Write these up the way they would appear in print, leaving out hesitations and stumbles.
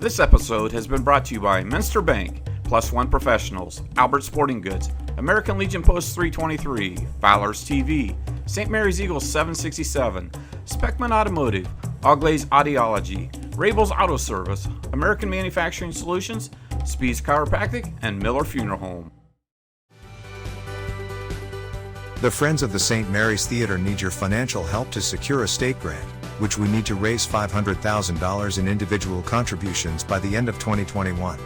This episode has been brought to you by Minster Bank, Plus One Professionals, Albert Sporting Goods, American Legion Post 323, Fowler's TV, St. Mary's Eagles 767, Speckman Automotive, Auglaze Audiology, Rabel's Auto Service, American Manufacturing Solutions, Spieles Chiropractic, and Miller Funeral Home. The Friends of the St. Mary's Theater need your financial help to secure a state grant, which we need to raise $500,000 in individual contributions by the end of 2021.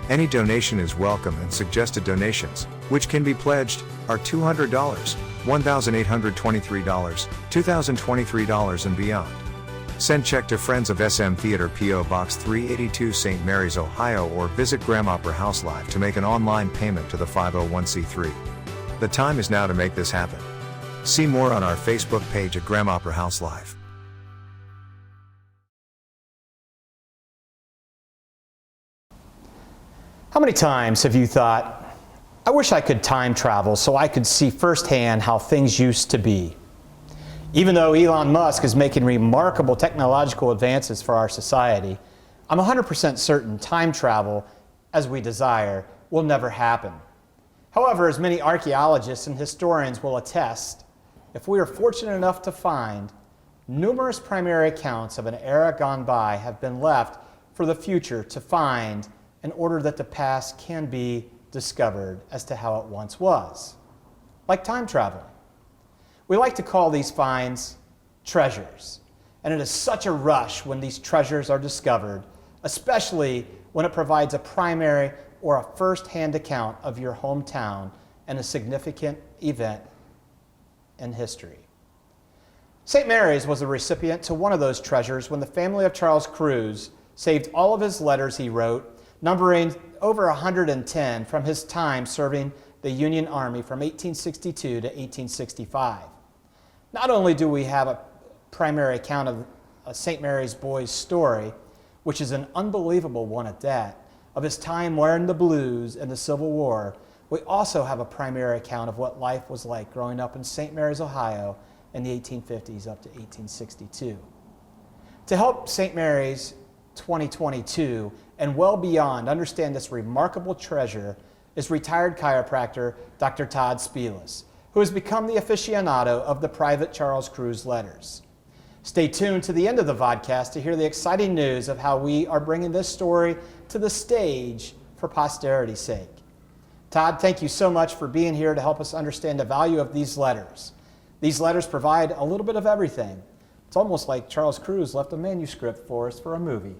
Any donation is welcome, and suggested donations, which can be pledged, are $200, $1,823, $2,023 and beyond. Send check to Friends of SM Theater, P.O. Box 382, St. Mary's, Ohio, or visit Graham Opera House Live to make an online payment to the 501c3. The time is now to make this happen. See more on our Facebook page at Graham Opera House Live. How many times have you thought, I wish I could time travel so I could see firsthand how things used to be? Even though Elon Musk is making remarkable technological advances for our society, I'm 100% certain time travel, as we desire, will never happen. However, as many archaeologists and historians will attest, if we are fortunate enough to find, numerous primary accounts of an era gone by have been left for the future to find in order that the past can be discovered as to how it once was, like time travel. We like to call these finds treasures, and it is such a rush when these treasures are discovered, especially when it provides a primary or a first-hand account of your hometown and a significant event in history. St. Mary's was a recipient to one of those treasures when the family of Charles Kruse saved all of his letters he wrote, numbering over 110 from his time serving the Union Army from 1862 to 1865. Not only do we have a primary account of a St. Mary's boy's story, which is an unbelievable one at that, of his time wearing the blues in the Civil War, we also have a primary account of what life was like growing up in St. Mary's, Ohio in the 1850s up to 1862. To help St. Mary's 2022 and well beyond understand this remarkable treasure is retired chiropractor Dr. Todd Spieles, who has become the aficionado of the private Charles Kruse letters. Stay tuned to the end of the vodcast to hear the exciting news of how we are bringing this story to the stage for posterity's sake. Todd, thank you so much for being here to help us understand the value of these letters. These letters provide a little bit of everything. It's almost like Charles Kruse left a manuscript for us for a movie.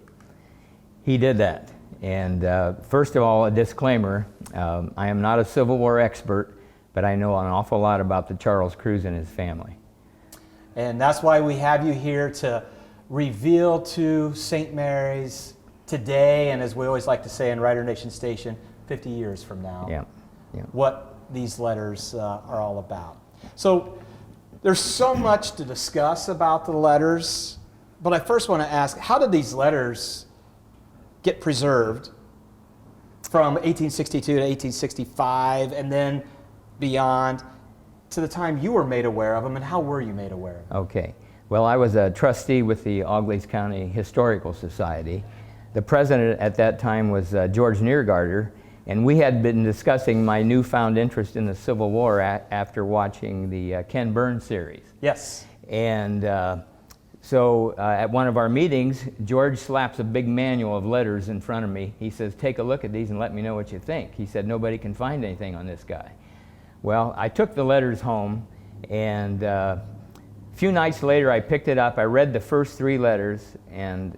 He did that. And first of all, a disclaimer, I am not a Civil War expert, but I know an awful lot about the Charles Kruse and his family. And that's why we have you here to reveal to St. Mary's today, and as we always like to say in Rider Nation Station, 50 years from now, what these letters are all about. So there's so much to discuss about the letters, but I first want to ask, how did these letters get preserved from 1862 to 1865 and then beyond to the time you were made aware of them, and how were you made aware of them? Okay. Well, I was a trustee with the Auglaze County Historical Society. The president at that time was George Neergarter, and we had been discussing my newfound interest in the Civil War after watching the Ken Burns series. Yes. And so at one of our meetings, George slaps a big manual of letters in front of me. He says, take a look at these and let me know what you think. He said, nobody can find anything on this guy. Well, I took the letters home, and a few nights later I picked it up. I read the first 3 letters, and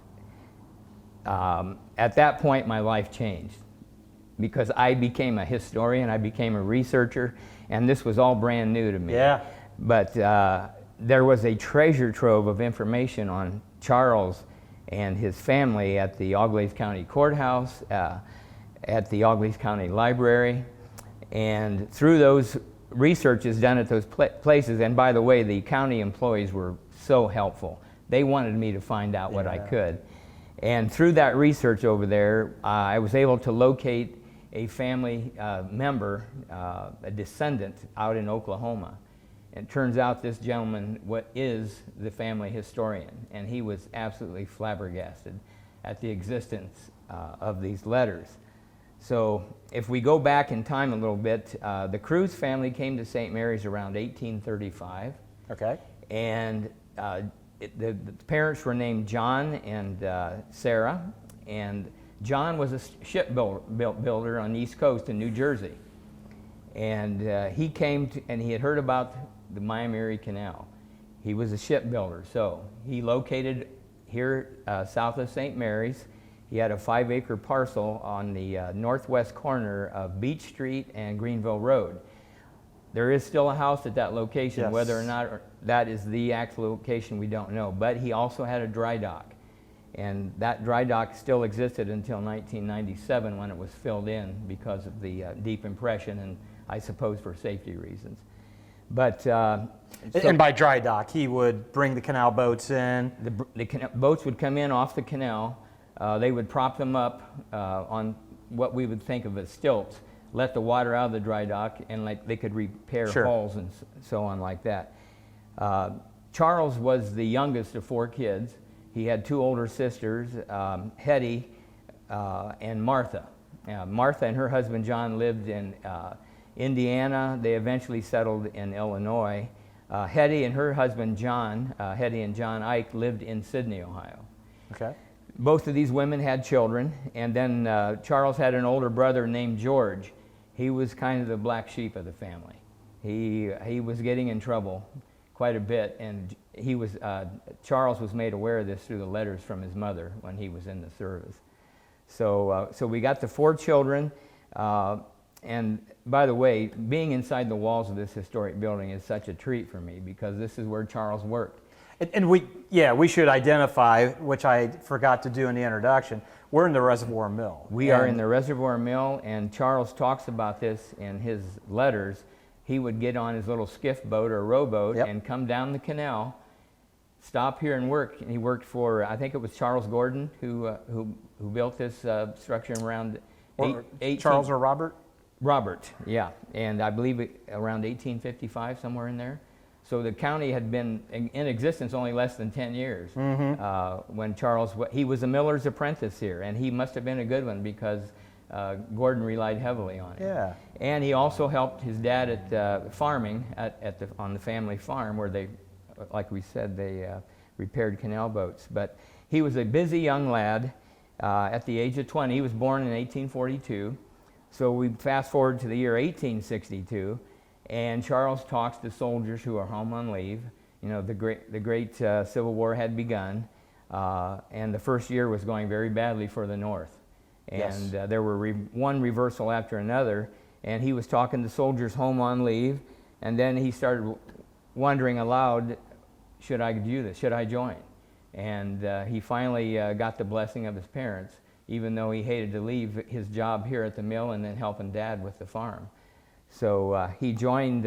at that point my life changed, because I became a historian, I became a researcher, and this was all brand new to me. Yeah. But there was a treasure trove of information on Charles and his family at the Auglaze County Courthouse, at the Auglaze County Library, and through those researches done at those places, and by the way, the county employees were so helpful. They wanted me to find out what I could. And through that research over there, I was able to locate a family member, a descendant out in Oklahoma. And it turns out this gentleman is the family historian, and he was absolutely flabbergasted at the existence of these letters. So if we go back in time a little bit, the Kruse family came to St. Mary's around 1835. Okay. And the parents were named John and Sarah, and John was a shipbuilder on the East Coast in New Jersey. And he came to, and he had heard about the Miami Canal. He was a shipbuilder, so he located here south of St. Mary's. He had a 5-acre parcel on the northwest corner of Beach Street and Greenville Road. There is still a house at that location. Yes. Whether or not that is the actual location, we don't know. But he also had a dry dock. And that dry dock still existed until 1997 when it was filled in because of the deep impression and I suppose for safety reasons. But And by dry dock, he would bring the canal boats in. the boats would come in off the canal. They would prop them up on what we would think of as stilts, let the water out of the dry dock, and like they could repair Sure. hulls and so on like that. Charles was the youngest of 4 kids. He had 2 older sisters, Hetty and Martha. Martha and her husband John lived in Indiana. They eventually settled in Illinois. Hetty and her husband John, Hetty and John Ike, lived in Sydney, Ohio. Okay. Both of these women had children, and then Charles had an older brother named George. He was kind of the black sheep of the family. He was getting in trouble quite a bit, and Charles was made aware of this through the letters from his mother when he was in the service. So we got the 4 children, and by the way, being inside the walls of this historic building is such a treat for me because this is where Charles worked. And we should identify, which I forgot to do in the introduction, we're in the Reservoir Mill. We are in the Reservoir Mill, and Charles talks about this in his letters. He would get on his little skiff boat or rowboat Yep. and come down the canal, stop here and work. And he worked for, I think it was Charles Gordon who built this structure around Charles or Robert? Robert, yeah. And I believe around 1855, somewhere in there. So the county had been in existence only less than 10 years when Charles, he was a miller's apprentice here, and he must have been a good one because Gordon relied heavily on him. Yeah. And he also helped his dad at farming on the family farm where they, like we said, they repaired canal boats. But he was a busy young lad at the age of 20. He was born in 1842. So we fast forward to the year 1862. And Charles talks to soldiers who are home on leave. You know, the great Civil War had begun, and the first year was going very badly for the North. And Yes. There were one reversal after another, and he was talking to soldiers home on leave, and then he started wondering aloud, should I do this? Should I join? And he finally got the blessing of his parents, even though he hated to leave his job here at the mill and then helping Dad with the farm. So he joined,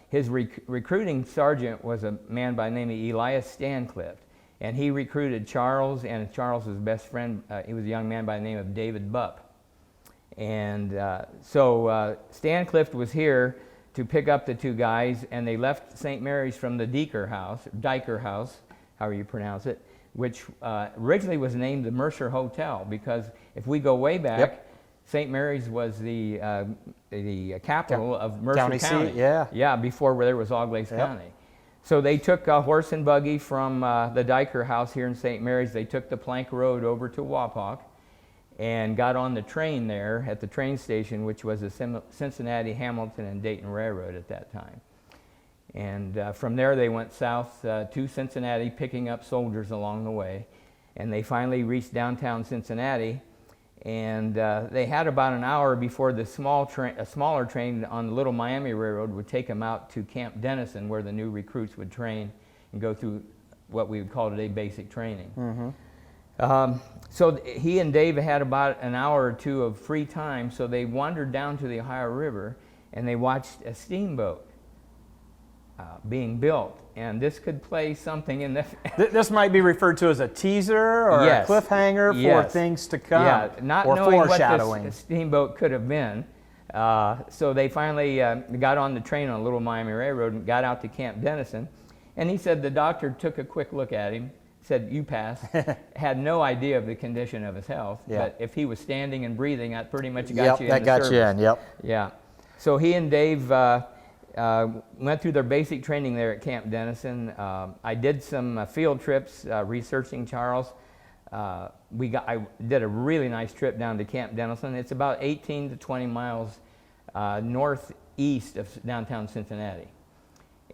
his recruiting sergeant was a man by the name of Elias Stancliffe, and he recruited Charles and Charles's best friend. He was a young man by the name of David Bupp. And so Stancliffe was here to pick up the 2 guys, and they left St. Mary's from the Diker House, however you pronounce it, which originally was named the Mercer Hotel, because if we go way back, Yep. St. Mary's was the capital of Mercer County County. seat, yeah. Yeah, before where there was Auglaize Yep. County. So they took a horse and buggy from the Diker House here in St. Mary's. They took the plank road over to Wapak and got on the train there at the train station, which was the Cincinnati, Hamilton, and Dayton Railroad at that time. And from there they went south to Cincinnati, picking up soldiers along the way. And they finally reached downtown Cincinnati. And they had about an hour before a smaller train on the Little Miami Railroad would take them out to Camp Dennison, where the new recruits would train and go through what we would call today basic training. So he and Dave had about an hour or 2 of free time, so they wandered down to the Ohio River and they watched a steamboat being built. And this could play something in the... This might be referred to as a teaser or Yes. a cliffhanger for Yes. things to come, Yeah, not or knowing foreshadowing. what this steamboat could have been. So they finally got on the train on Little Miami Railroad and got out to Camp Dennison. And he said the doctor took a quick look at him, said, "You pass." Had no idea of the condition of his health, Yeah. but if he was standing and breathing, that pretty much got you in that the got service. you in, yep. Yeah. So he and Dave went through their basic training there at Camp Dennison. I did some field trips researching Charles. I did a really nice trip down to Camp Dennison. It's about 18 to 20 miles northeast of downtown Cincinnati.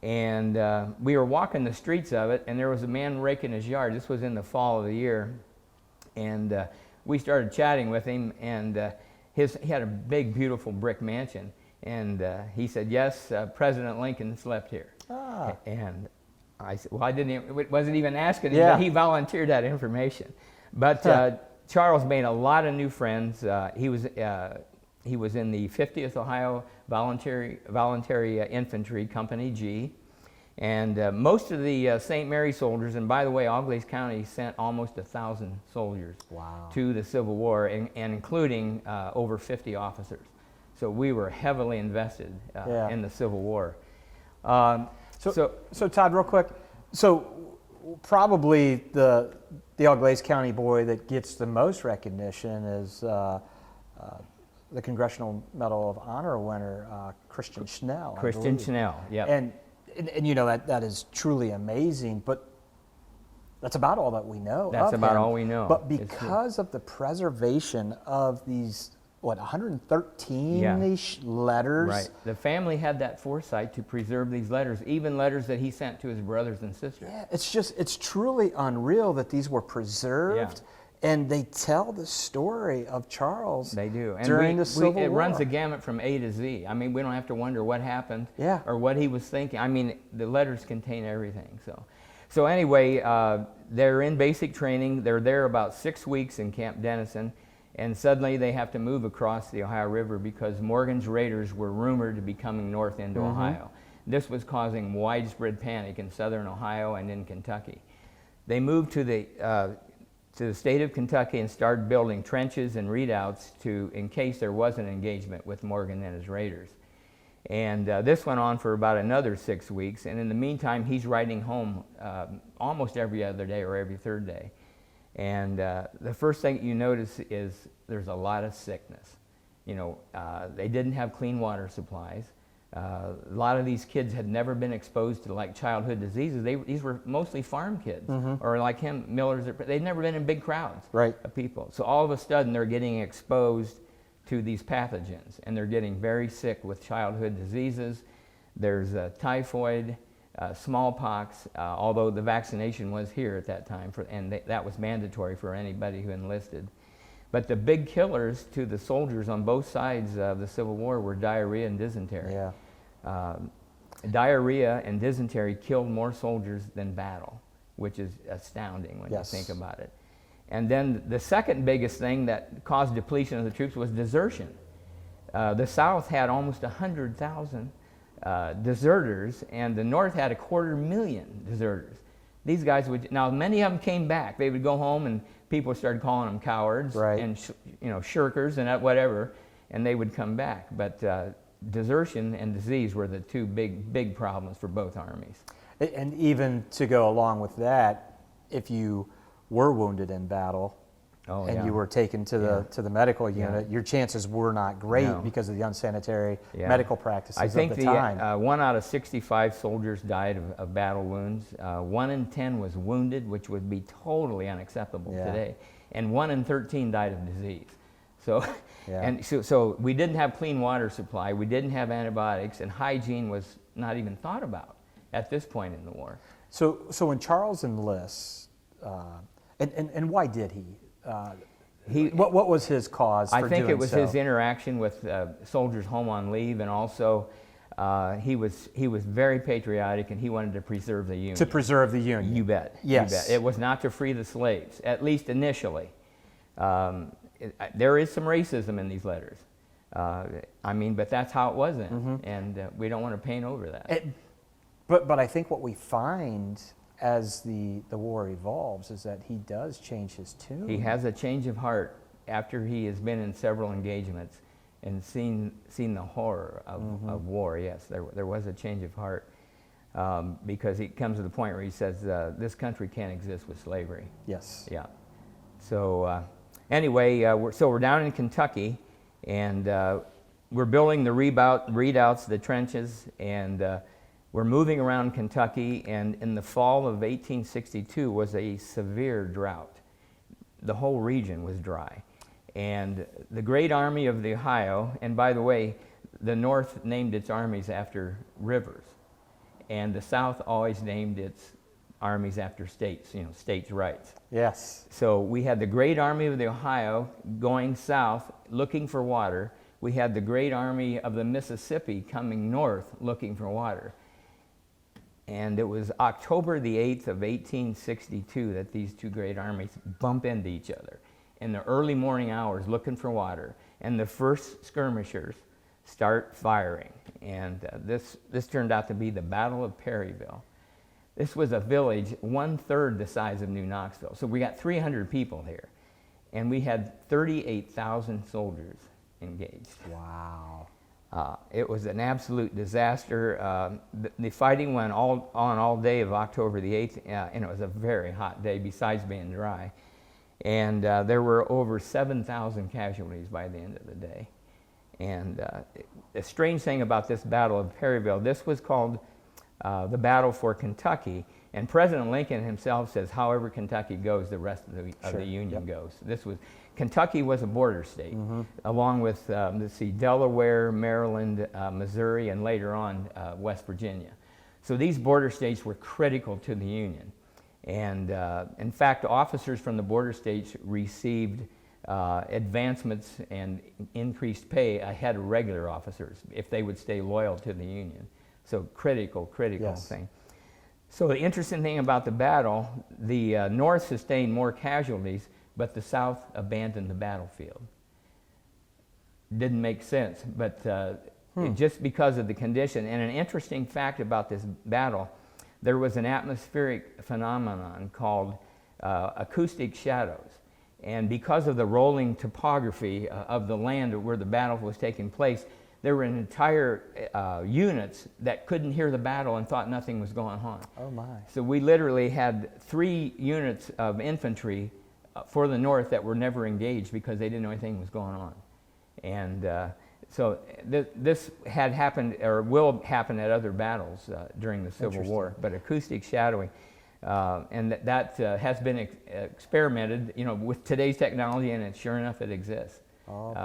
And we were walking the streets of it, and there was a man raking his yard. This was in the fall of the year. And we started chatting with him, and he had a big, beautiful brick mansion. And he said, "Yes, President Lincoln slept here." Ah. And I said, "Well, wasn't even asking him, Yeah. but he volunteered that information." But Charles made a lot of new friends. He was in the 50th Ohio Voluntary Infantry, Company G. And most of the St. Mary soldiers, and by the way, Auglaize County sent almost 1,000 soldiers to the Civil War, and including over 50 officers. So we were heavily invested in the Civil War. So Todd, real quick, so probably the Auglaize County boy that gets the most recognition is the Congressional Medal of Honor winner, Christian Schnell. Christian Schnell, yeah. And you know, that is truly amazing, but that's about all that we know. That's of about him. all we know. But because of the preservation of these, 113-ish letters? Right. The family had that foresight to preserve these letters, even letters that he sent to his brothers and sisters. Yeah, it's truly unreal that these were preserved. Yeah. And they tell the story of Charles. They do. And during the Civil War. It runs the gamut from A to Z. I mean, we don't have to wonder what happened or what he was thinking. I mean, the letters contain everything. So anyway, they're in basic training. They're there about 6 weeks in Camp Dennison, and suddenly they have to move across the Ohio River because Morgan's raiders were rumored to be coming north into Ohio. This was causing widespread panic in southern Ohio and in Kentucky. They moved to the state of Kentucky and started building trenches and redoubts in case there was an engagement with Morgan and his raiders. And this went on for about another 6 weeks, and in the meantime he's riding home almost every other day or every third day. And the first thing you notice is there's a lot of sickness. You know, they didn't have clean water supplies. A lot of these kids had never been exposed to like childhood diseases. These were mostly farm kids, or like him, millers. They'd never been in big crowds of people. So all of a sudden they're getting exposed to these pathogens, and they're getting very sick with childhood diseases. There's typhoid, smallpox, although the vaccination was here at that time, and that was mandatory for anybody who enlisted. But the big killers to the soldiers on both sides of the Civil War were diarrhea and dysentery. Diarrhea and dysentery killed more soldiers than battle, which is astounding when you think about it. And then the second biggest thing that caused depletion of the troops was desertion. The South had almost 100,000 deserters, and the North had 250,000 deserters. These guys would, now many of them came back. They would go home and people started calling them cowards and shirkers and whatever, and they would come back. But desertion and disease were the two big problems for both armies. And even to go along with that, if you were wounded in battle and you were taken to the medical unit, your chances were not great because of the unsanitary medical practices of the time. I think 1 out of 65 soldiers died of battle wounds. 1 in 10 was wounded, which would be totally unacceptable today. And 1 in 13 died of disease. So, so we didn't have clean water supply, we didn't have antibiotics, and hygiene was not even thought about at this point in the war. So when Charles enlists, and why did he? What was his cause for doing so? I think it was his interaction with soldiers home on leave, and also he was very patriotic, and he wanted to preserve the Union. To preserve the Union. You bet. Yes. You bet. It was not to free the slaves, at least initially. There is some racism in these letters. I mean, but that's how it was then, and we don't want to paint over that. But I think what we find as the war evolves is that he does change his tune. He has a change of heart after he has been in several engagements and seen the horror of war. Yes, there was a change of heart. because he comes to the point where he says, this country can't exist with slavery. Yes. Yeah. So anyway, we're down in Kentucky, and we're building the redoubts, the trenches, and we're moving around Kentucky, and in the fall of 1862 was a severe drought. The whole region was dry. And the Great Army of the Ohio, and by the way, the North named its armies after rivers, and the South always named its armies after states, states' rights. Yes. So we had the Great Army of the Ohio going south looking for water. We had the Great Army of the Mississippi coming north looking for water. And it was October the 8th of 1862 that these two great armies bump into each other in the early morning hours looking for water. And the first skirmishers start firing. And this turned out to be the Battle of Perryville. This was a village 1/3 the size of New Knoxville. So we got 300 people here. And we had 38,000 soldiers engaged. Wow. It was an absolute disaster. The fighting went on all day of October the 8th, and it was a very hot day besides being dry. And there were over 7,000 casualties by the end of the day. And the strange thing about this Battle of Perryville, this was called the Battle for Kentucky. And President Lincoln himself says, however Kentucky goes, the rest of the Union goes. Kentucky was a border state, along with, Delaware, Maryland, Missouri, and later on, West Virginia. So these border states were critical to the Union. And in fact, officers from the border states received advancements and increased pay ahead of regular officers if they would stay loyal to the Union. So critical Yes. thing. So the interesting thing about the battle, the North sustained more casualties, but the South abandoned the battlefield. Didn't make sense, but just because of the condition. And an interesting fact about this battle, there was an atmospheric phenomenon called acoustic shadows. And because of the rolling topography of the land where the battle was taking place, there were entire units that couldn't hear the battle and thought nothing was going on. Oh my. So we literally had 3 units of infantry for the North that were never engaged because they didn't know anything was going on. And so this had happened, or will happen at other battles during the Civil War, but acoustic shadowing. And that has been experimented, with today's technology, and sure enough, it exists.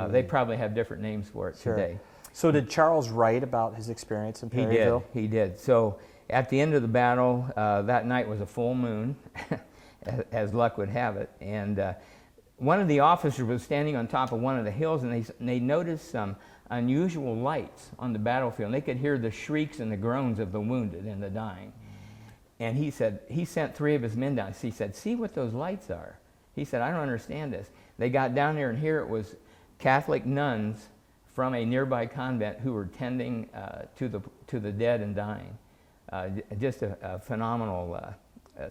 They probably have different names for it today. So did Charles write about his experience in Perryville? He did. So at the end of the battle, that night was a full moon, as luck would have it. And one of the officers was standing on top of one of the hills, and they noticed some unusual lights on the battlefield. And they could hear the shrieks and the groans of the wounded and the dying. And he said, he sent 3 of his men down. He said, see what those lights are. He said, I don't understand this. They got down there, and here it was Catholic nuns from a nearby convent who were tending to the dead and dying. Just a phenomenal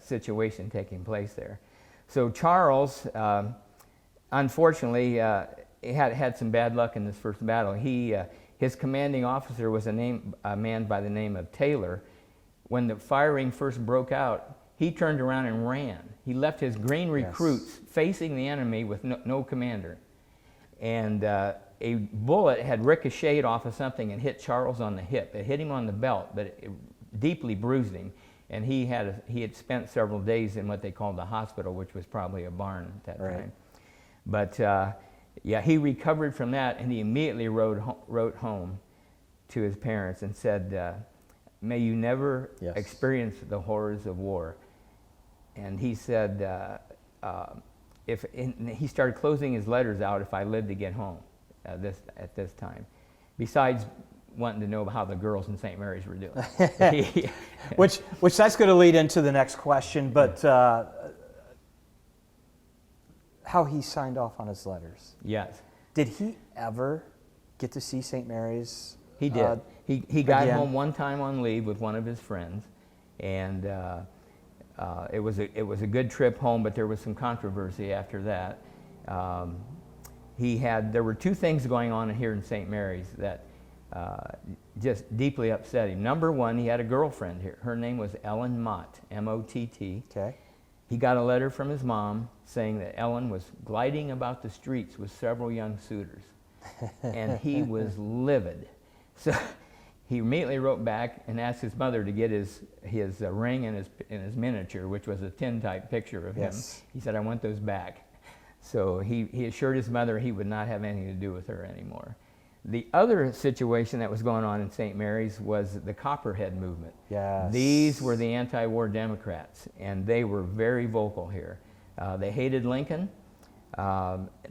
situation taking place there. So Charles, unfortunately, had some bad luck in this first battle. His commanding officer was a man by the name of Taylor. When the firing first broke out, he turned around and ran. He left his green recruits facing the enemy with no commander. And a bullet had ricocheted off of something and hit Charles on the hip. It hit him on the belt, but it deeply bruised him. And he had spent several days in what they called the hospital, which was probably a barn at that time. But he recovered from that, and he immediately wrote home to his parents and said, may you never experience the horrors of war. And he said, he started closing his letters out, if I lived to get home at this time, besides wanting to know how the girls in St. Mary's were doing. Which that's going to lead into the next question, but how he signed off on his letters. Yes. Did he ever get to see St. Mary's? He did. He got home one time on leave with one of his friends, and it was a good trip home, but there was some controversy after that. There were 2 things going on here in St. Mary's that just deeply upset him. Number one, he had a girlfriend here. Her name was Ellen Mott, M-O-T-T. Okay. He got a letter from his mom saying that Ellen was gliding about the streets with several young suitors. And he was livid. So he immediately wrote back and asked his mother to get his ring and his miniature, which was a tin-type picture of him. He said, I want those back. So he assured his mother he would not have anything to do with her anymore. The other situation that was going on in St. Mary's was the Copperhead movement. Yes. These were the anti-war Democrats, and they were very vocal here. They hated Lincoln.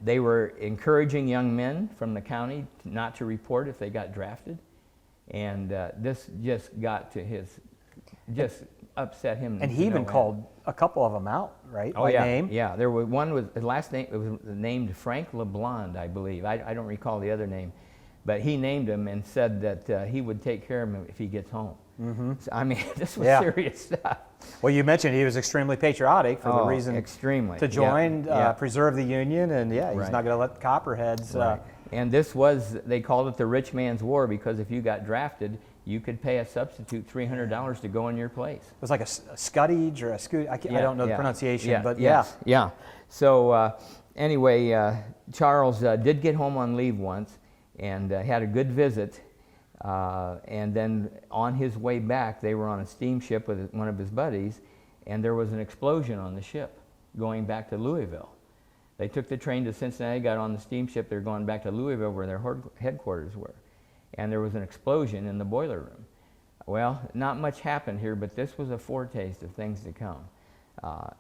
They were encouraging young men from the county not to report if they got drafted. And this just got to just upset him. And he even called a couple of them out, right? Oh, by yeah. name? Yeah, there was one with his last name, it was named Frank LeBlond, I believe. I don't recall the other name. But he named him and said that he would take care of him if he gets home. Mm-hmm. So, I mean, this was serious stuff. Well, you mentioned he was extremely patriotic for the reason to join, preserve the Union, and he's not going to let the Copperheads. And this was, they called it the rich man's war because if you got drafted, you could pay a substitute $300 to go in your place. It was like a scutage or a scoot. I don't know the pronunciation, but yeah. So anyway, Charles did get home on leave once and had a good visit. And then on his way back, they were on a steamship with one of his buddies, and there was an explosion on the ship going back to Louisville. They took the train to Cincinnati, got on the steamship. They're going back to Louisville where their headquarters were. And there was an explosion in the boiler room. Well, not much happened here, but this was a foretaste of things to come.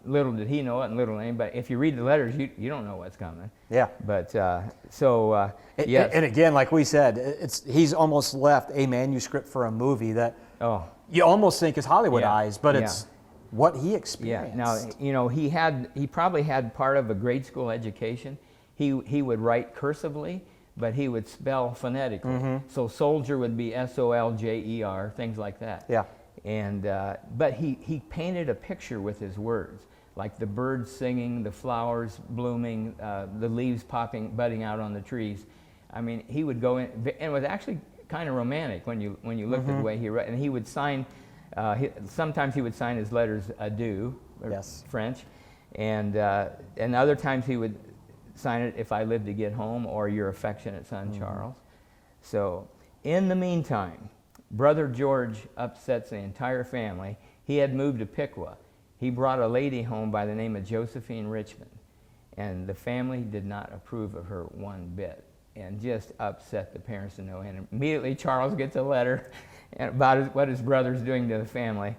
Little did he know it, and little did anybody. If you read the letters, you don't know what's coming. Yeah. But yes. And again, like we said, he's almost left a manuscript for a movie that you almost think is Hollywoodized, but it's what he experienced. Yeah. Now, he probably had part of a grade school education. He would write cursively, but he would spell phonetically. Mm-hmm. So soldier would be S-O-L-J-E-R, things like that. Yeah. And but he painted a picture with his words, like the birds singing, the flowers blooming, the leaves budding out on the trees. I mean, he would go in, and it was actually kind of romantic when you looked at the way he wrote. And he would sign. Sometimes he would sign his letters adieu, or French, and other times he would sign it, if I live to get home, or your affectionate son, Charles. So in the meantime, Brother George upsets the entire family. He had moved to Piqua. He brought a lady home by the name of Josephine Richmond, and the family did not approve of her one bit, and just upset the parents to no end. Immediately, Charles gets a letter about what his brother's doing to the family,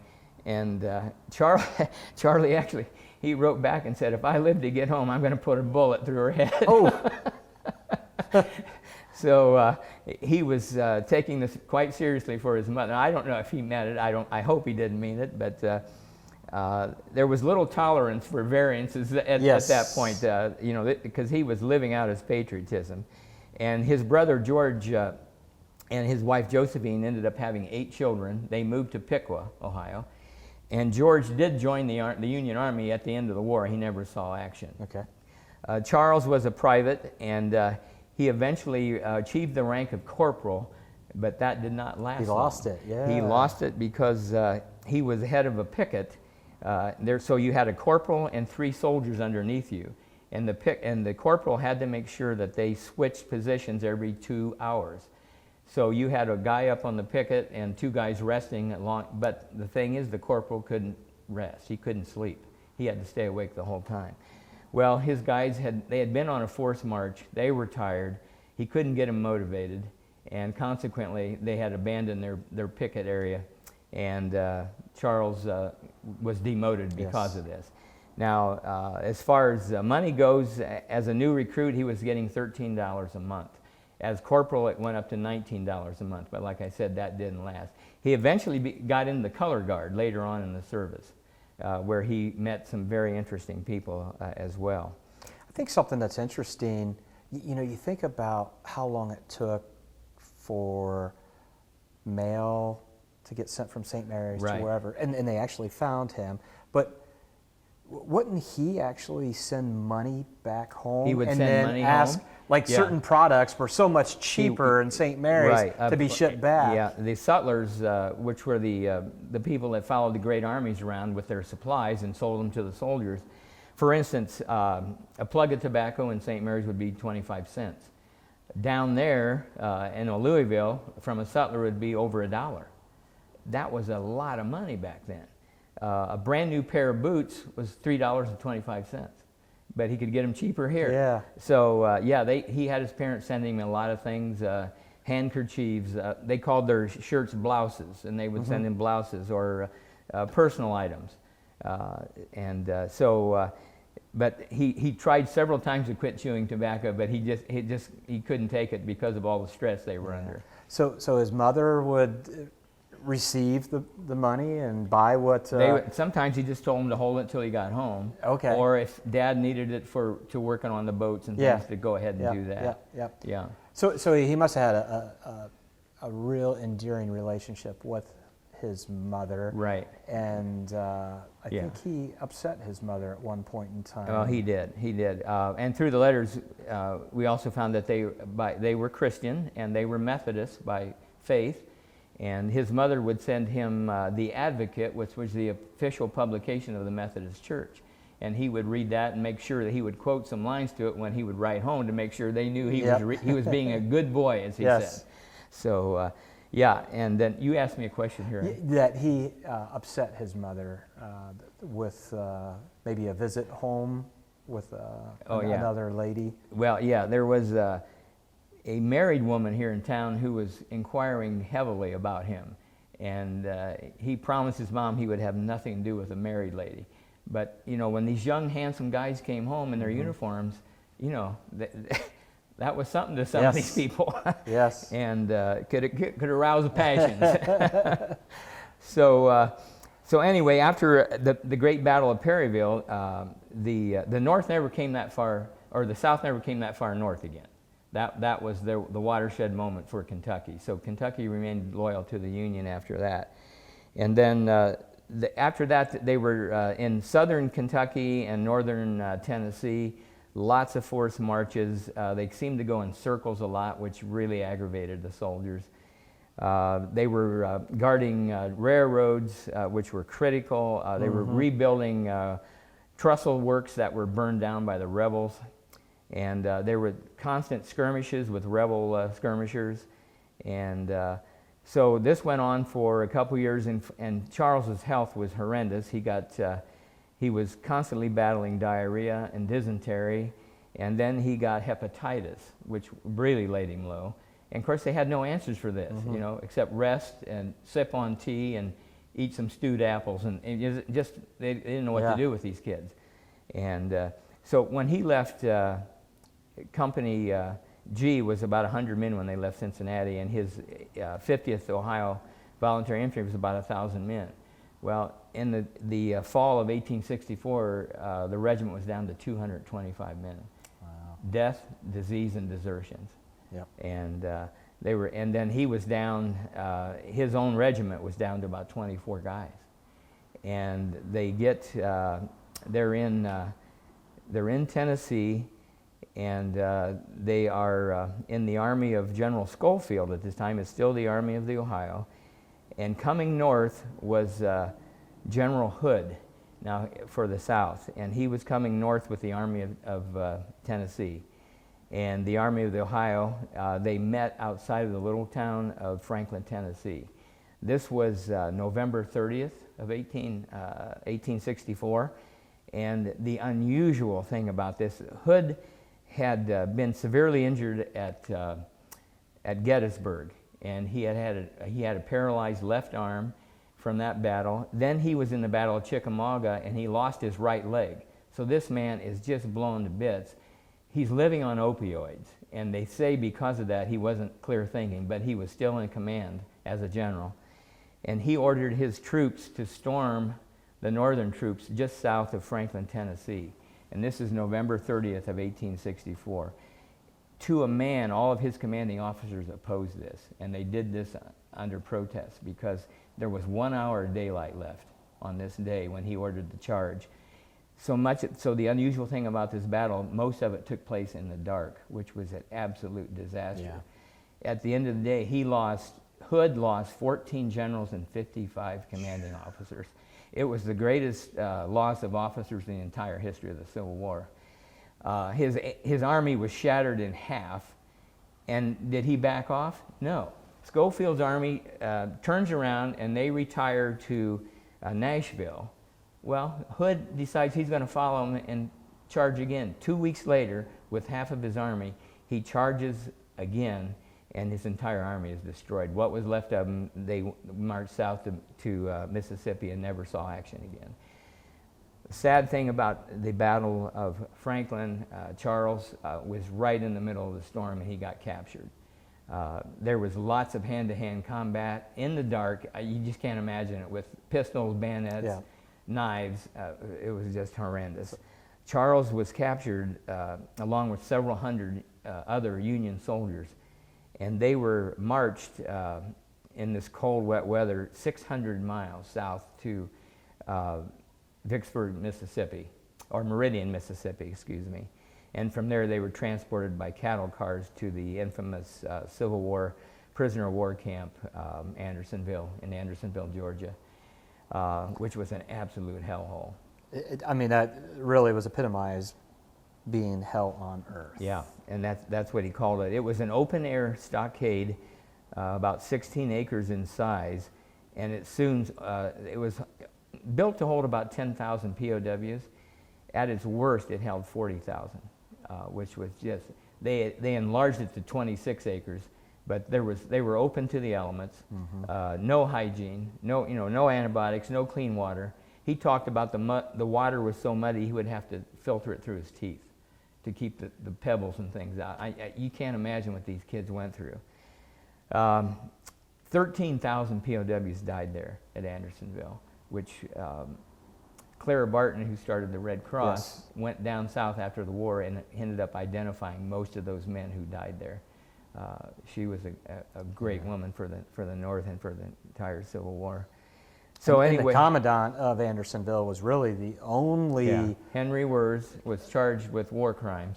and Charlie actually, he wrote back and said, if I live to get home, I'm going to put a bullet through her head. Oh. So he was taking this quite seriously for his mother. I don't know if he meant it. I hope he didn't mean it, but there was little tolerance for variances at that point, because he was living out his patriotism. And his brother George and his wife Josephine ended up having 8 children. They moved to Piqua, Ohio. And George did join the Union Army at the end of the war. He never saw action. Okay. Charles was a private, and he eventually achieved the rank of corporal, but that did not last long. He lost it, yeah. He lost it because he was head of a picket. So you had a corporal and 3 soldiers underneath you. And the corporal had to make sure that they switched positions every 2 hours. So you had a guy up on the picket and 2 guys resting along, but the thing is the corporal couldn't rest. He couldn't sleep. He had to stay awake the whole time. Well, his guys had been on a forced march. They were tired. He couldn't get them motivated, and consequently they had abandoned their picket area, and Charles was demoted because of this. Now, as far as money goes, as a new recruit, he was getting $13 a month. As corporal, it went up to $19 a month, but like I said, that didn't last. He eventually got in the color guard later on in the service, where he met some very interesting people as well. I think something that's interesting, you think about how long it took for mail to get sent from St. Mary's to wherever, and they actually found him, but wouldn't he actually send money back home? He would send money home? like certain products were so much cheaper in St. Mary's to be shipped back. Yeah, the sutlers, which were the people that followed the great armies around with their supplies and sold them to the soldiers. For instance, a plug of tobacco in St. Mary's would be 25 cents. Down there in Louisville, from a sutler would be over $1. That was a lot of money back then. A brand new pair of boots was $3.25, but he could get them cheaper here. Yeah. So he had his parents sending him a lot of things, handkerchiefs. They called their shirts blouses, and they would send him blouses or personal items. But he tried several times to quit chewing tobacco, but he couldn't take it because of all the stress they were under. So his mother would receive the money and buy what? Sometimes he just told him to hold it till he got home. Okay. Or if Dad needed it to working on the boats and things, to go ahead and do that. Yeah. So he must have had a real endearing relationship with his mother. Right. And I think he upset his mother at one point in time. Well, he did. And through the letters, we also found that they were Christian and they were Methodist by faith. And his mother would send him The Advocate, which was the official publication of the Methodist Church. And he would read that and make sure that he would quote some lines to it when he would write home to make sure they knew he was being a good boy, as he said. So, and then you asked me a question here. That he upset his mother with maybe a visit home with another lady. Well, there was a married woman here in town who was inquiring heavily about him. And he promised his mom he would have nothing to do with a married lady. But, when these young, handsome guys came home in their uniforms, that was something to some of these people. Yes. And could arouse the passions. So anyway, after the Great Battle of Perryville, the North never came that far, or the South never came that far north again. That was the watershed moment for Kentucky. So Kentucky remained loyal to the Union after that. And then after that, they were in southern Kentucky and northern Tennessee. Lots of forced marches. They seemed to go in circles a lot, which really aggravated the soldiers. They were guarding railroads, which were critical. They were rebuilding trestle works that were burned down by the rebels. And there were constant skirmishes with rebel skirmishers. And so this went on for a couple years, and Charles's health was horrendous. He was constantly battling diarrhea and dysentery, and then he got hepatitis, which really laid him low. And of course, they had no answers for this, except rest and sip on tea and eat some stewed apples, and they didn't know what to do with these kids. And so when he left, Company G was about 100 men when they left Cincinnati, and his 50th Ohio Voluntary Infantry was about 1,000 men. Well, in the fall of 1864, the regiment was down to 225 men. Wow. Death, disease, and desertions. Yep. And and then he was down. His own regiment was down to about 24 guys, and they're in Tennessee, and they are in the army of General Schofield at this time. It's still the Army of the Ohio. And coming north was General Hood, now for the South. And he was coming north with the Army of Tennessee. And the Army of the Ohio, they met outside of the little town of Franklin, Tennessee. This was November 30th of 1864. And the unusual thing about this, Hood had been severely injured at Gettysburg. And he had a paralyzed left arm from that battle. Then he was in the Battle of Chickamauga, and he lost his right leg. So this man is just blown to bits. He's living on opioids, and they say because of that he wasn't clear thinking, but he was still in command as a general. And he ordered his troops to storm the northern troops just south of Franklin, Tennessee. And this is November 30th of 1864. To a man, all of his commanding officers opposed this, and they did this under protest because there was 1 hour of daylight left on this day when he ordered the charge. So the unusual thing about this battle, most of it took place in the dark, which was an absolute disaster. Yeah. At the end of the day, Hood lost 14 generals and 55 commanding officers. It was the greatest loss of officers in the entire history of the Civil War. His army was shattered in half, and did he back off? No. Schofield's army turns around and they retire to Nashville. Well, Hood decides he's going to follow him and charge again. 2 weeks later, with half of his army, he charges again, and his entire army is destroyed. What was left of them, they marched south to Mississippi and never saw action again. The sad thing about the Battle of Franklin, Charles was right in the middle of the storm, and he got captured. There was lots of hand-to-hand combat in the dark. You just can't imagine it, with pistols, bayonets, knives. It was just horrendous. Charles was captured along with several hundred other Union soldiers, and they were marched in this cold, wet weather 600 miles south to Vicksburg, Mississippi, or Meridian, Mississippi, excuse me. And from there they were transported by cattle cars to the infamous Civil War prisoner of war camp, Andersonville, in Andersonville, Georgia, which was an absolute hellhole. I mean, that really was epitomized being hell on earth. Yeah, and that's what he called it. It was an open-air stockade, about 16 acres in size, and it was built to hold about 10,000 POWs. At its worst, it held 40,000, which was just, they enlarged it to 26 acres, but they were open to the elements, no hygiene, no antibiotics, no clean water. He talked about the water was so muddy he would have to filter it through his teeth to keep the pebbles and things out. You can't imagine what these kids went through. 13,000 POWs died there at Andersonville, which Clara Barton, who started the Red Cross, went down south after the war and ended up identifying most of those men who died there. She was a great woman for the North and for the entire Civil War. So and anyway, the commandant of Andersonville was really the only... Yeah. Henry Wirz was charged with war crimes.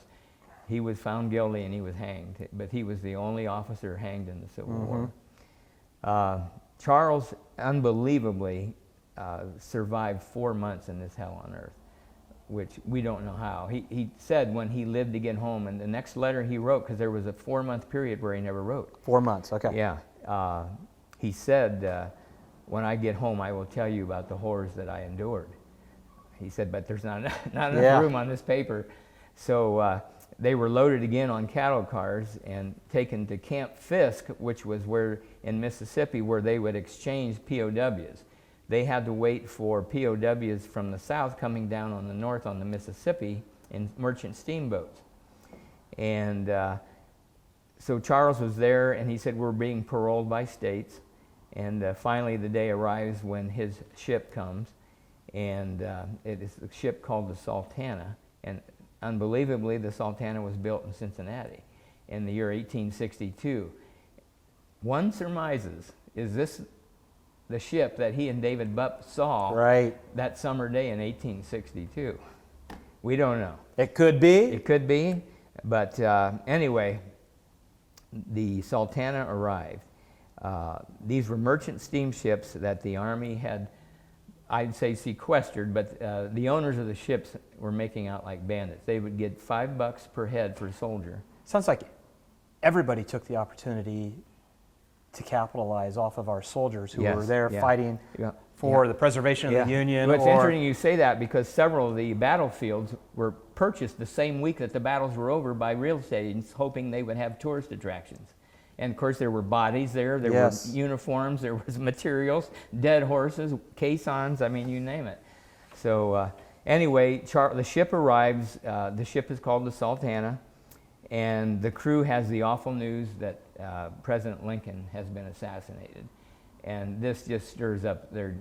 He was found guilty and he was hanged, but he was the only officer hanged in the Civil War. Charles, unbelievably, survived 4 months in this hell on earth, which we don't know how. He said when he lived to get home, and the next letter he wrote, because there was a 4-month period where he never wrote. 4 months, okay. Yeah. He said, when I get home, I will tell you about the horrors that I endured. He said, but there's not enough room on this paper. So they were loaded again on cattle cars and taken to Camp Fisk, which was where in Mississippi where they would exchange POWs. They had to wait for POWs from the south coming down on the north on the Mississippi in merchant steamboats. And so Charles was there, and he said, we're being paroled by states. And finally the day arrives when his ship comes, and it is a ship called the Sultana. And unbelievably, the Sultana was built in Cincinnati in the year 1862. One surmises, is this the ship that he and David Bupp saw that summer day in 1862? We don't know. It could be. It could be. But anyway, the Sultana arrived. These were merchant steamships that the Army had, I'd say, sequestered, but the owners of the ships were making out like bandits. They would get $5 per head for a soldier. Sounds like everybody took the opportunity to capitalize off of our soldiers who were there fighting for the preservation of the Union. Well, it's interesting you say that, because several of the battlefields were purchased the same week that the battles were over by real estate agents, hoping they would have tourist attractions. And of course there were bodies there were uniforms, there was materials, dead horses, caissons, I mean, you name it. So anyway, the ship arrives, the ship is called the Sultana, and the crew has the awful news that President Lincoln has been assassinated. And this just stirs up their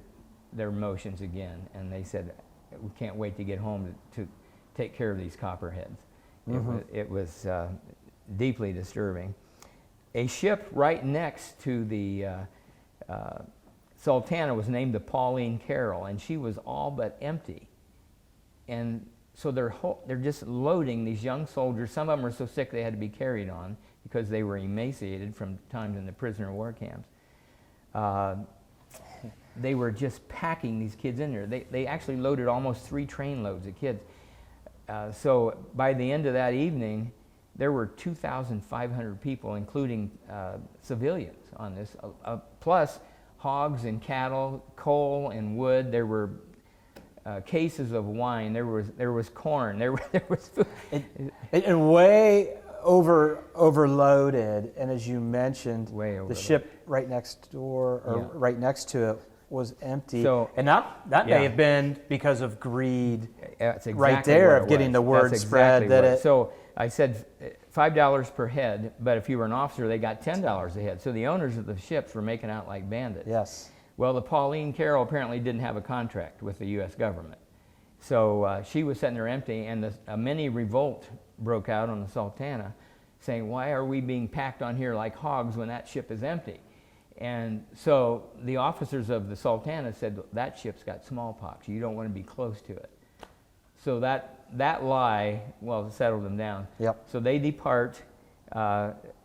emotions again, and they said, we can't wait to get home to take care of these copperheads. It was deeply disturbing. A ship right next to the Sultana was named the Pauline Carroll, and she was all but empty. and so they're just loading these young soldiers. Some of them are so sick they had to be carried on because they were emaciated from times in the prisoner of war camps. They were just packing these kids in there. They actually loaded almost 3 train loads of kids. So by the end of that evening, there were 2,500 people, including civilians on this, plus hogs and cattle, coal and wood. There were cases of wine. There was corn. There was food. And way overloaded. And as you mentioned, the ship right next door or right next to it was empty. So, and that may have been because of greed. That's exactly right there what of it getting was. the word That's spread exactly that what it. So I said $5 per head, but if you were an officer, they got $10 a head. So the owners of the ships were making out like bandits. Yes. Well, the Pauline Carroll apparently didn't have a contract with the U.S. government. So she was sitting there empty, and a mini revolt broke out on the Sultana, saying, why are we being packed on here like hogs when that ship is empty? And so the officers of the Sultana said, that ship's got smallpox. You don't want to be close to it. So that lie, well, settled them down. Yep. So they depart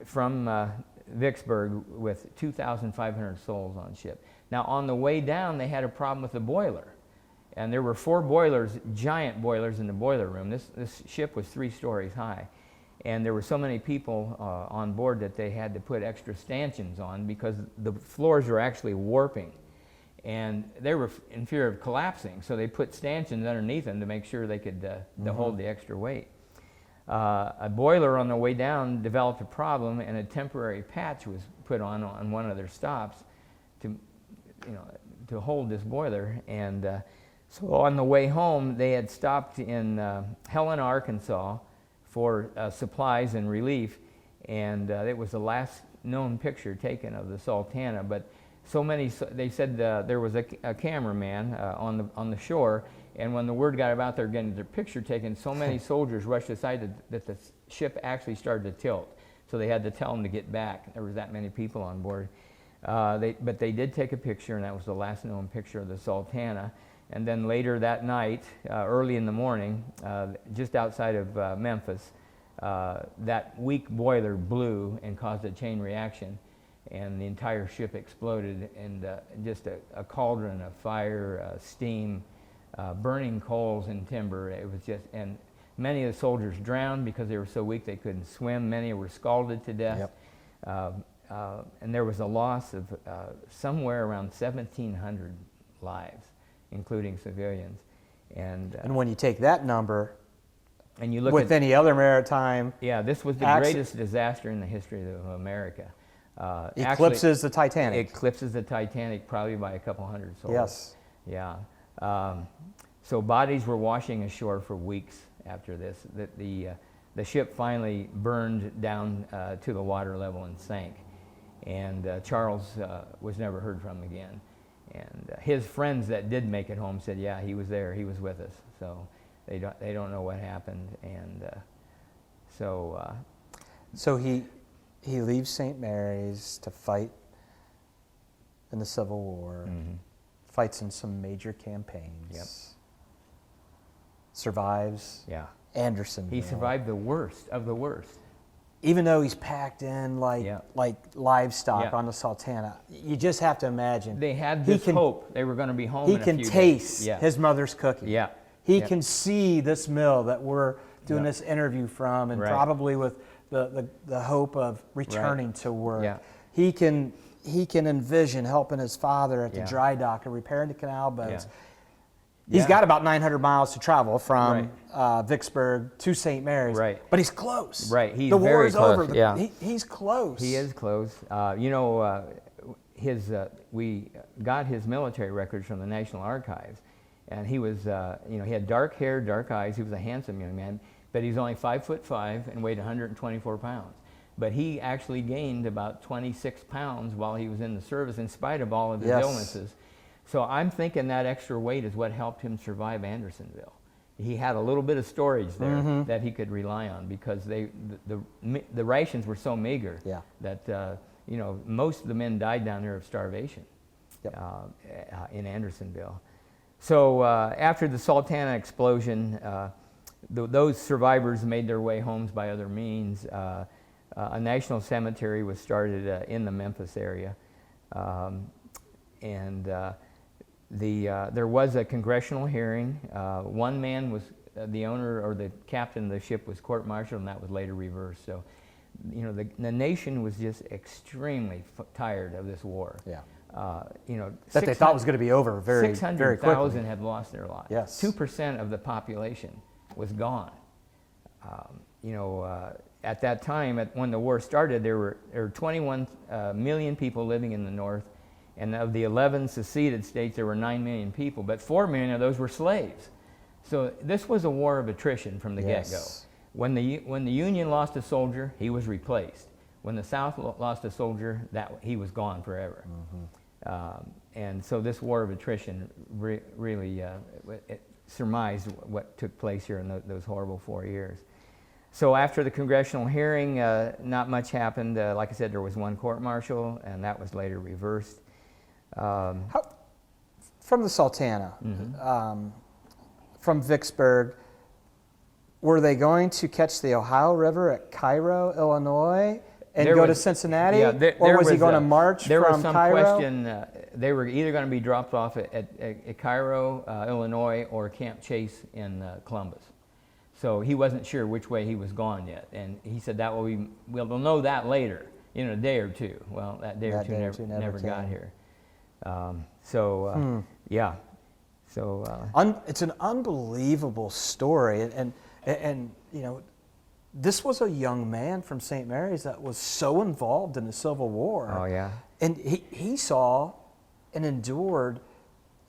from Vicksburg with 2,500 souls on ship. Now, on the way down, they had a problem with the boiler. And there were 4 boilers, giant boilers in the boiler room. This ship was 3 stories high. And there were so many people on board that they had to put extra stanchions on because the floors were actually warping. And they were in fear of collapsing, so they put stanchions underneath them to make sure they could to hold the extra weight. A boiler on the way down developed a problem, and a temporary patch was put on one of their stops to hold this boiler. And so on the way home, they had stopped in Helena, Arkansas, for supplies and relief, and it was the last known picture taken of the Sultana. But they said there was a cameraman on the shore, and when the word got about they're getting their picture taken, so many soldiers rushed aside that the ship actually started to tilt. So they had to tell them to get back. There was that many people on board. But they did take a picture, and that was the last known picture of the Sultana. And then later that night, early in the morning, just outside of Memphis, that weak boiler blew and caused a chain reaction, and the entire ship exploded, and just a cauldron of fire, steam, burning coals and timber. It was just, and many of the soldiers drowned because they were so weak they couldn't swim. Many were scalded to death. Yep. And there was a loss of somewhere around 1,700 lives, including civilians. And when you take that number, and you look with any other maritime, this was the greatest disaster in the history of America. Eclipses the Titanic. Eclipses the Titanic probably by a couple hundred souls. Yes. Yeah. So bodies were washing ashore for weeks after this. The ship finally burned down to the water level and sank. And Charles was never heard from again. And his friends that did make it home said, yeah, he was there, he was with us. So they don't know what happened. And so he leaves St. Mary's to fight in the Civil War, fights in some major campaigns, survives Andersonville. He survived the worst of the worst. Even though he's packed in like livestock on the Sultana, you just have to imagine. They had this hope they were going to be home in a few days. He can taste his mother's cooking. Yeah. He can see this mill that we're doing this interview from, and probably with the hope of returning to work. Yeah. He can envision helping his father at the dry dock and repairing the canal boats. Yeah. He's got about 900 miles to travel from Vicksburg to St. Mary's, but he's close. Right, he's the very war is close. over. He's close. He is close. We got his military records from the National Archives, and he was, he had dark hair, dark eyes. He was a handsome young man, but he's only 5'5" and weighed 124 pounds. But he actually gained about 26 pounds while he was in the service, in spite of all of his illnesses. So I'm thinking that extra weight is what helped him survive Andersonville. He had a little bit of storage there that he could rely on, because the rations were so meager that most of the men died down there of starvation in Andersonville. So after the Sultana explosion, those survivors made their way homes by other means. A national cemetery was started in the Memphis area. There was a congressional hearing. One man was the owner or the captain of the ship was court-martialed, and that was later reversed. So, you know, the nation was just extremely tired of this war. Yeah. You know, that they thought was going to be over very, very quickly. 600,000 had lost their lives. Yes. 2% of the population was gone. You know, at that time, when the war started, there were 21 million people living in the North, and of the 11 seceded states, there were 9 million people, but 4 million of those were slaves. So this was a war of attrition from the get-go. When the Union lost a soldier, he was replaced. When the South lost a soldier, he was gone forever. And so this war of attrition really it surmised what took place here in those horrible 4 years. So after the congressional hearing, not much happened. Like I said, there was one court-martial, and that was later reversed. From the Sultana, from Vicksburg, were they going to catch the Ohio River at Cairo, Illinois, and go to Cincinnati? Yeah, or was he going to march from Cairo? There was some question. They were either going to be dropped off at Cairo, Illinois, or Camp Chase in Columbus. So he wasn't sure which way he was going yet. And he said that we'll know that later, in a day or two. Well, that day or two never got here. Yeah. So it's an unbelievable story, and you know, this was a young man from St. Mary's that was so involved in the Civil War. Oh yeah. And he saw and endured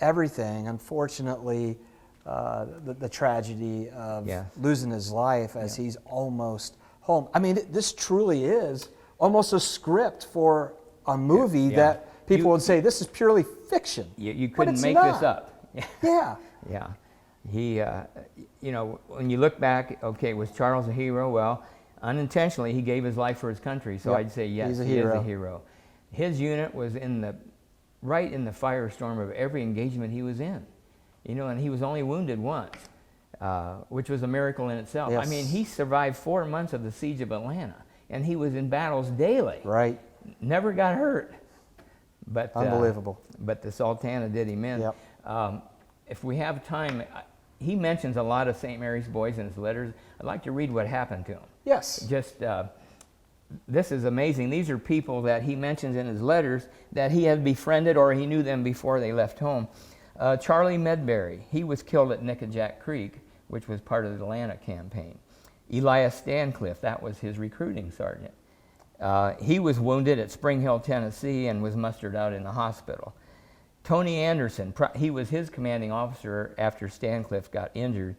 everything. Unfortunately, the tragedy of losing his life as he's almost home. I mean, this truly is almost a script for a movie that people would say this is purely fiction. You couldn't make this up. Yeah. Yeah. He, you know, when you look back, okay, was Charles a hero? Well, unintentionally, he gave his life for his country, so I'd say yes, he is a hero. His unit was right in the firestorm of every engagement he was in, you know, and he was only wounded once, which was a miracle in itself. Yes. I mean, he survived 4 months of the siege of Atlanta, and he was in battles daily. Right. Never got hurt. But unbelievable. But the Sultana did him in. Yep. If we have time, he mentions a lot of St. Mary's boys in his letters. I'd like to read what happened to him. Yes. Just, this is amazing. These are people that he mentions in his letters that he had befriended or he knew them before they left home. Charlie Medbury, he was killed at Nickajack Creek, which was part of the Atlanta campaign. Elias Stancliffe, that was his recruiting sergeant. He was wounded at Spring Hill, Tennessee, and was mustered out in the hospital. Tony Anderson, he was his commanding officer after Stancliffe got injured.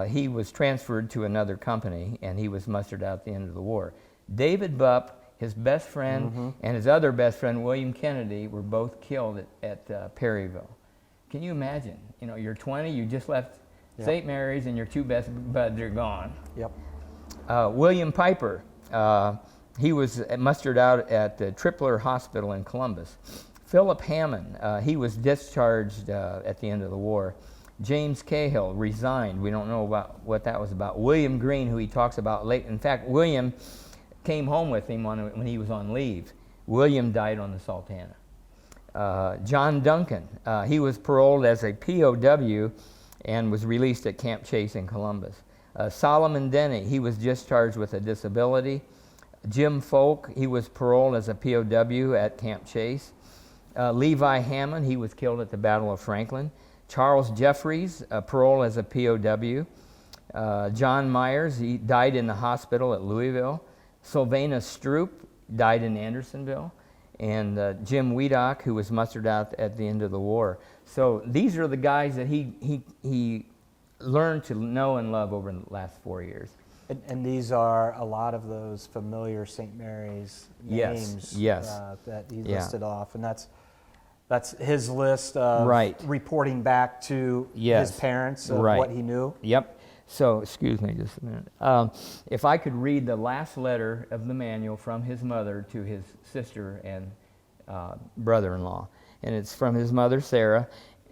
He was transferred to another company, and he was mustered out at the end of the war. David Bupp, his best friend, and his other best friend, William Kennedy, were both killed at Perryville. Can you imagine? You know, you're 20, you just left St. Mary's, and your two best buds are gone. Yep. William Piper, he was mustered out at the Tripler Hospital in Columbus. Philip Hammond, he was discharged at the end of the war. James Cahill resigned. We don't know about what that was about. William Green, who he talks about late. In fact, William came home with him when he was on leave. William died on the Sultana. John Duncan, he was paroled as a POW and was released at Camp Chase in Columbus. Solomon Denny, he was discharged with a disability. Jim Folk, he was paroled as a POW at Camp Chase. Levi Hammond, he was killed at the Battle of Franklin. Charles Jeffries, paroled as a POW. John Myers, he died in the hospital at Louisville. Sylvanus Stroop died in Andersonville. And Jim Weedock, who was mustered out at the end of the war. So these are the guys that he learned to know and love over the last 4 years. And these are a lot of those familiar St. Mary's names that he listed off, and that's his list of reporting back to his parents of what he knew. Yep. So, excuse me just a minute. If I could read the last letter of the manual from his mother to his sister and brother-in-law, and it's from his mother, Sarah,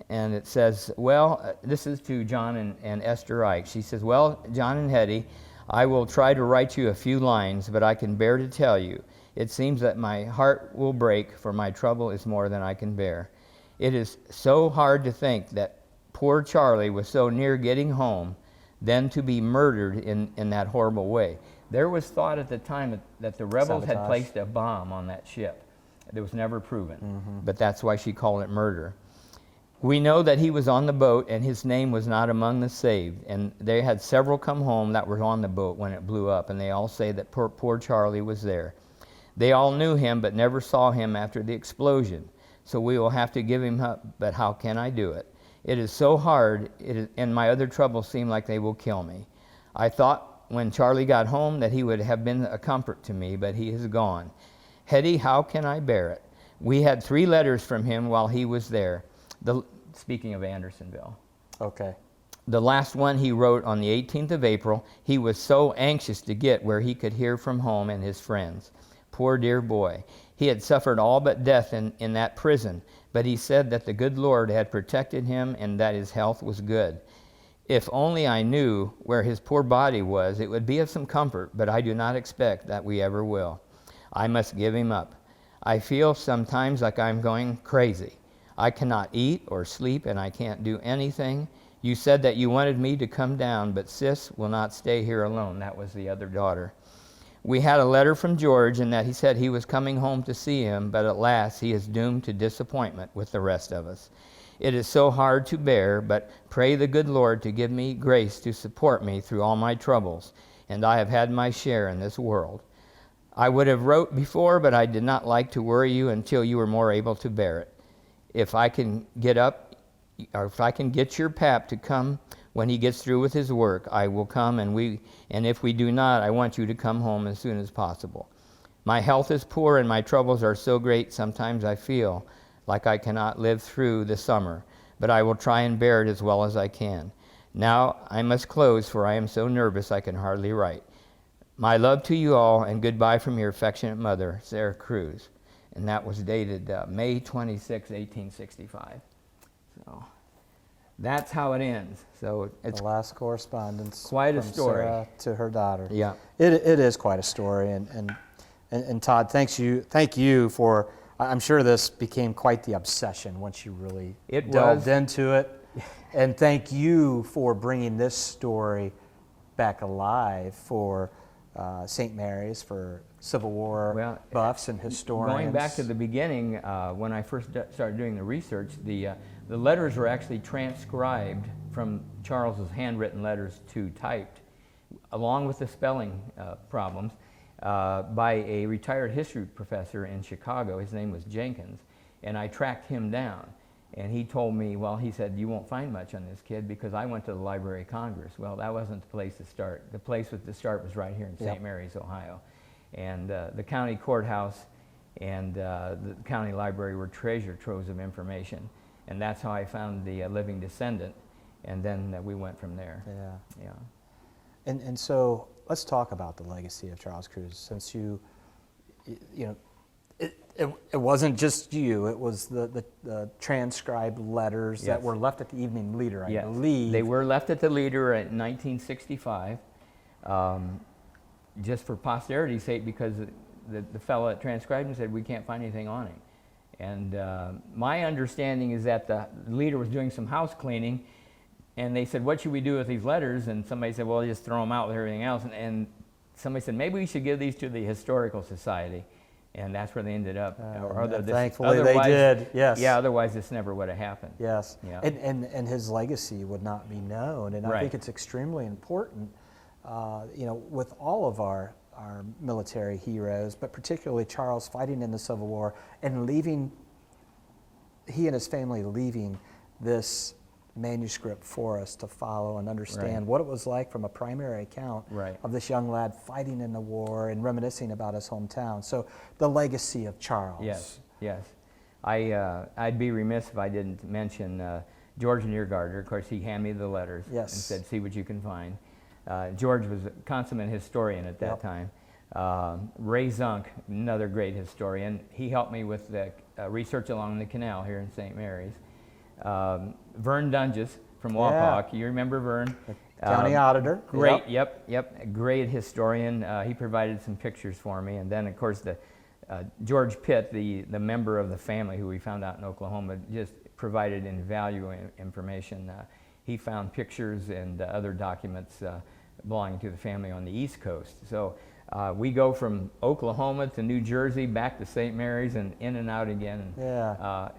and it says, well, this is to John and Esther Ike. She says, well, John and Hetty, I will try to write you a few lines, but I can bear to tell you. It seems that my heart will break, for my trouble is more than I can bear. It is so hard to think that poor Charlie was so near getting home, then to be murdered in that horrible way. There was thought at the time that the rebels had placed a bomb on that ship. It was never proven, but that's why she called it murder. We know that he was on the boat and his name was not among the saved. And they had several come home that were on the boat when it blew up, and they all say that poor Charlie was there. They all knew him but never saw him after the explosion. So we will have to give him up, but how can I do it? It is so hard, and my other troubles seem like they will kill me. I thought when Charlie got home that he would have been a comfort to me, but he is gone. Hetty, how can I bear it? We had 3 letters from him while he was there. Speaking of Andersonville. Okay. The last one he wrote on the 18th of April. He was so anxious to get where he could hear from home and his friends. Poor dear boy. He had suffered all but death in that prison, but he said that the good Lord had protected him and that his health was good. If only I knew where his poor body was, it would be of some comfort, but I do not expect that we ever will. I must give him up. I feel sometimes like I'm going crazy. I cannot eat or sleep, and I can't do anything. You said that you wanted me to come down, but Sis will not stay here alone. That was the other daughter. We had a letter from George in that he said he was coming home to see him, but at last he is doomed to disappointment with the rest of us. It is so hard to bear, but pray the good Lord to give me grace to support me through all my troubles, and I have had my share in this world. I would have wrote before, but I did not like to worry you until you were more able to bear it. If I can get up, or if I can get your pap to come when he gets through with his work, I will come, and if we do not, I want you to come home as soon as possible. My health is poor and my troubles are so great sometimes I feel like I cannot live through the summer, but I will try and bear it as well as I can. Now I must close, for I am so nervous I can hardly write. My love to you all, and goodbye from your affectionate mother, Sarah Kruse. And that was dated May 26, 1865. So that's how it ends. So it's the last correspondence. Quite a from story. Sarah to her daughter. Yeah. It is quite a story, and Todd, thank you for. I'm sure this became quite the obsession once you really delved into it, and thank you for bringing this story back alive for St. Mary's, for Civil War buffs and historians. Going back to the beginning, when I first started doing the research, the letters were actually transcribed from Charles's handwritten letters to typed, along with the spelling problems, by a retired history professor in Chicago. His name was Jenkins, and I tracked him down. And he told me, well, he said, you won't find much on this kid because I went to the Library of Congress. Well, that wasn't the place to start. The place to start was right here in St. Mary's, Ohio. And the county courthouse and the county library were treasure troves of information. And that's how I found the living descendant. And then we went from there. Yeah. And so let's talk about the legacy of Charles Kruse, since you know, it wasn't just you, it was the transcribed letters that were left at the Evening Leader, I believe. They were left at the Leader in 1965, just for posterity's sake, because the fellow that transcribed them said, we can't find anything on him. And my understanding is that the Leader was doing some house cleaning, and they said, what should we do with these letters? And somebody said, well, just throw them out with everything else. And somebody said, maybe we should give these to the Historical Society. And that's where they ended up. Thankfully they did, yes. Yeah, otherwise this never would have happened. Yes, yeah. And his legacy would not be known. And I think it's extremely important, you know, with all of our military heroes, but particularly Charles fighting in the Civil War and leaving, he and his family leaving this manuscript for us to follow and understand what it was like from a primary account of this young lad fighting in the war and reminiscing about his hometown. So the legacy of Charles. Yes. I'd be remiss if I didn't mention George Neergarter. Of course, he handed me the letters and said, see what you can find. George was a consummate historian at that time. Ray Zunk, another great historian, he helped me with the research along the canal here in St. Mary's. Vern Dunges from Wapak. You remember Vern? County auditor. Great, yep, a great historian. He provided some pictures for me. And then, of course, George Pitt, the member of the family who we found out in Oklahoma, just provided invaluable information. He found pictures and other documents belonging to the family on the East Coast. So we go from Oklahoma to New Jersey, back to St. Mary's, and in and out again. Yeah.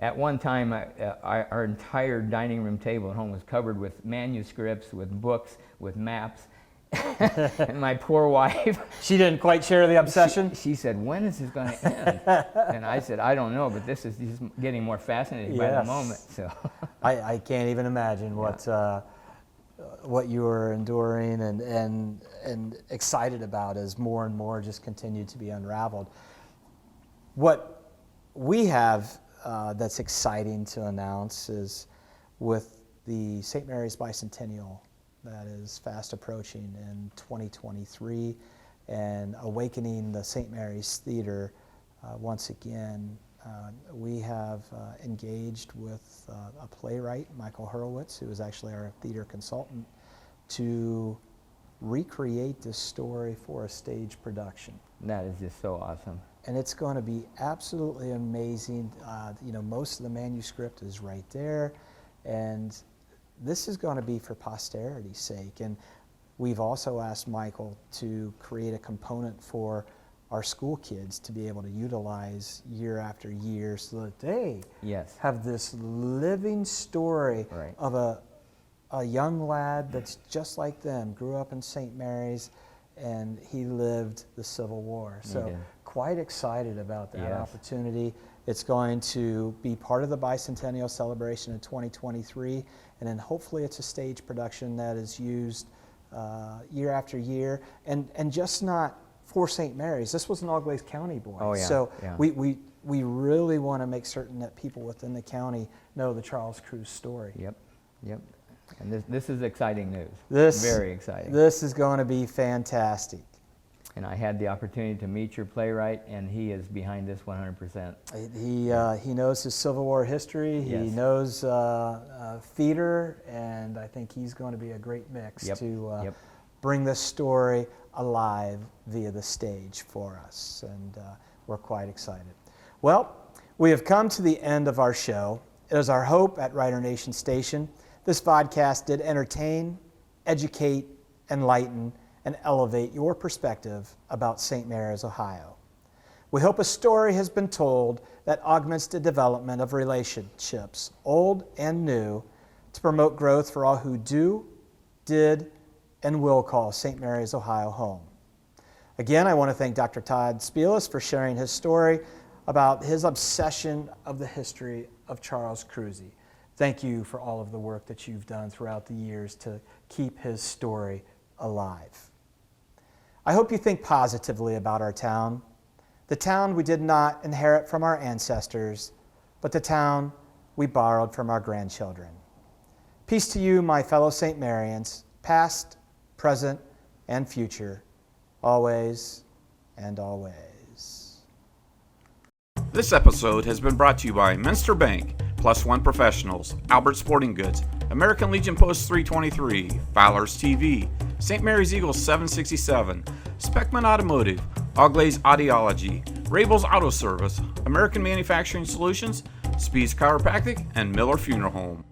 At one time, our entire dining room table at home was covered with manuscripts, with books, with maps. And my poor wife, she didn't quite share the obsession. She said, "When is this going to end?" And I said, "I don't know, but this is just getting more fascinating by the moment." So I can't even imagine what you were enduring and excited about as more and more just continued to be unraveled. What we have that's exciting to announce is with the St. Mary's Bicentennial that is fast approaching in 2023 and awakening the St. Mary's Theater once again. We have engaged with a playwright, Michael Hurwitz, who is actually our theater consultant, to recreate this story for a stage production. That is just so awesome. And it's going to be absolutely amazing. Most of the manuscript is right there, and this is going to be for posterity's sake. And we've also asked Michael to create a component for our school kids to be able to utilize year after year so that they have this living story of a young lad that's just like them, grew up in St. Mary's, and he lived the Civil War. So quite excited about that opportunity. It's going to be part of the bicentennial celebration in 2023, and then hopefully it's a stage production that is used year after year, and just not for St. Mary's. This was an Auglaize County boy. So we really want to make certain that people within the county know the Charles Kruse story. Yep. And this is exciting news. Very exciting. This is going to be fantastic. And I had the opportunity to meet your playwright, and he is behind this 100%. He knows his Civil War history. He knows theater, and I think he's going to be a great mix to bring this story alive via the stage for us, and we're quite excited. Well, we have come to the end of our show. It is our hope at Writer Nation Station this podcast did entertain, educate, enlighten, and elevate your perspective about St. Mary's, Ohio. We hope a story has been told that augments the development of relationships, old and new, to promote growth for all who do, did, and will call St. Mary's, Ohio home. Again, I want to thank Dr. Todd Spieles for sharing his story about his obsession of the history of Charles Kruse. Thank you for all of the work that you've done throughout the years to keep his story alive. I hope you think positively about our town, the town we did not inherit from our ancestors, but the town we borrowed from our grandchildren. Peace to you, my fellow St. Marians, past, present, and future, always and always. This episode has been brought to you by Minster Bank, Plus One Professionals, Albert Sporting Goods, American Legion Post 323, Fowler's TV, St. Mary's Eagles 767, Speckman Automotive, Auglaize Audiology, Rabel's Auto Service, American Manufacturing Solutions, Speed's Chiropractic, and Miller Funeral Home.